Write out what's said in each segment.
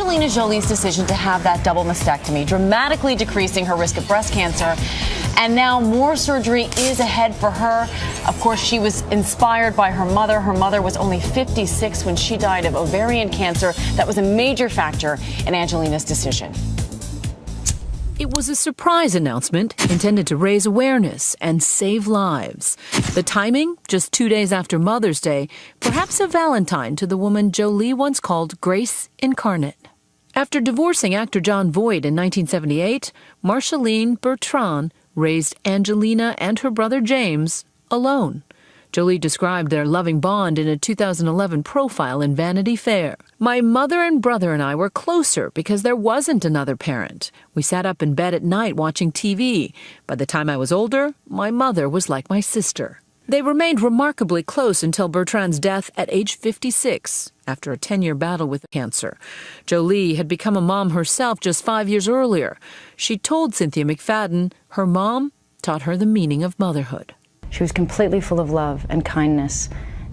Angelina Jolie's decision to have that double mastectomy, dramatically decreasing her risk of breast cancer. And now more surgery is ahead for her. Of course, she was inspired by her mother. Her mother was only 56 when she died of ovarian cancer. That was a major factor in Angelina's decision. It was a surprise announcement intended to raise awareness and save lives. The timing, just 2 days after Mother's Day, perhaps a Valentine to the woman Jolie once called Grace Incarnate. After divorcing actor Jon Voight in 1978, Marceline Bertrand raised Angelina and her brother James alone. Jolie described their loving bond in a 2011 profile in Vanity Fair. "My mother and brother and I were closer because there wasn't another parent. We sat up in bed at night watching TV. By the time I was older, my mother was like my sister." They remained remarkably close until Bertrand's death at age 56, after a 10-year battle with cancer. Jolie had become a mom herself just 5 years earlier. She told Cynthia McFadden her mom taught her the meaning of motherhood. She was completely full of love and kindness,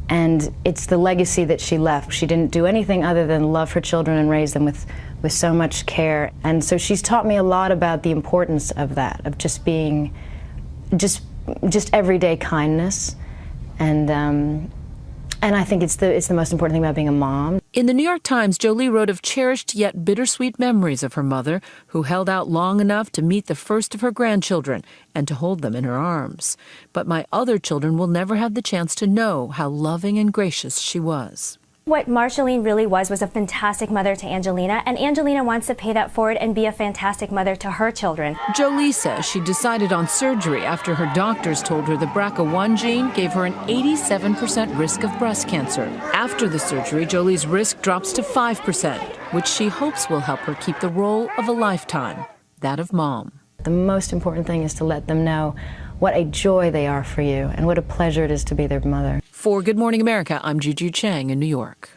and it's the legacy that she left. She didn't do anything other than love her children and raise them with so much care. And so she's taught me a lot about the importance of that, of just being, just everyday kindness. And I think it's the most important thing about being a mom. In the New York Times, Jolie wrote of cherished yet bittersweet memories of her mother, who held out long enough to meet the first of her grandchildren and to hold them in her arms. But my other children will never have the chance to know how loving and gracious she was. What Marceline really was a fantastic mother to Angelina, and Angelina wants to pay that forward and be a fantastic mother to her children. Jolie says she decided on surgery after her doctors told her the BRCA1 gene gave her an 87% risk of breast cancer. After the surgery, Jolie's risk drops to 5%, which she hopes will help her keep the role of a lifetime, that of mom. The most important thing is to let them know what a joy they are for you and what a pleasure it is to be their mother. For Good Morning America, I'm Juju Chang in New York.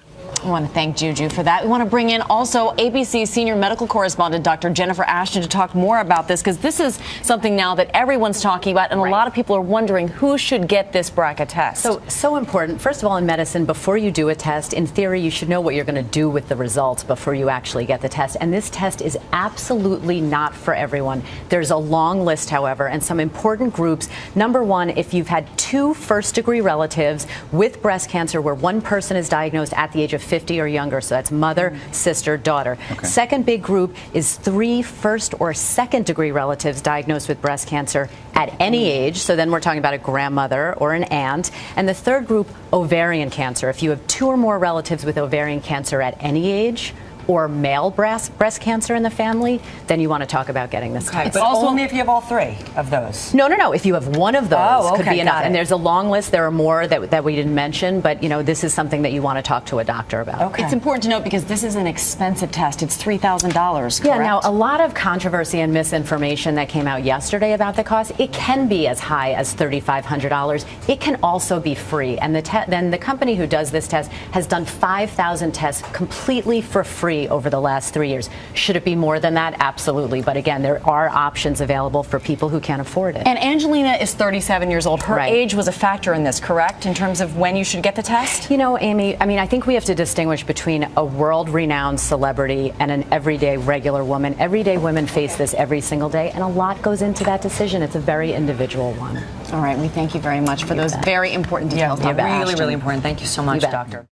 I want to thank Juju for that. We want to bring in also ABC's senior medical correspondent, Dr. Jennifer Ashton, to talk more about this, because this is something now that everyone's talking about, and a lot of people are wondering who should get this BRCA test. So important. First of all, in medicine, before you do a test, in theory, you should know what you're going to do with the results before you actually get the test. And this test is absolutely not for everyone. There's a long list, however, and some important groups. Number one, if you've had 2 first-degree relatives with breast cancer where one person is diagnosed at the age of 50 or younger, so that's mother, sister, daughter. Okay. Second big group is 3 first or second degree relatives diagnosed with breast cancer at any age, so then we're talking about a grandmother or an aunt. And the third group, ovarian cancer. If you have 2 or more relatives with ovarian cancer at any age, or male breast cancer in the family, then you want to talk about getting this test. But also only if you have all 3 of those. No. If you have one of those, could be enough. And there's a long list. There are more that we didn't mention, but this is something that you want to talk to a doctor about. Okay. It's important to note because this is an expensive test. It's $3,000, correct? Yeah, now a lot of controversy and misinformation that came out yesterday about the cost. It can be as high as $3,500. It can also be free. And then the company who does this test has done 5,000 tests completely for free over the last 3 years. Should it be more than that? Absolutely. But again, there are options available for people who can't afford it. And Angelina is 37 years old. Her Right. age was a factor in this, correct, in terms of when you should get the test? Amy, I think we have to distinguish between a world-renowned celebrity and an everyday regular woman. Everyday women face this every single day, and a lot goes into that decision. It's a very individual one. All right. We thank you very much for those very important details. Really, really important. Thank you so much, Doctor.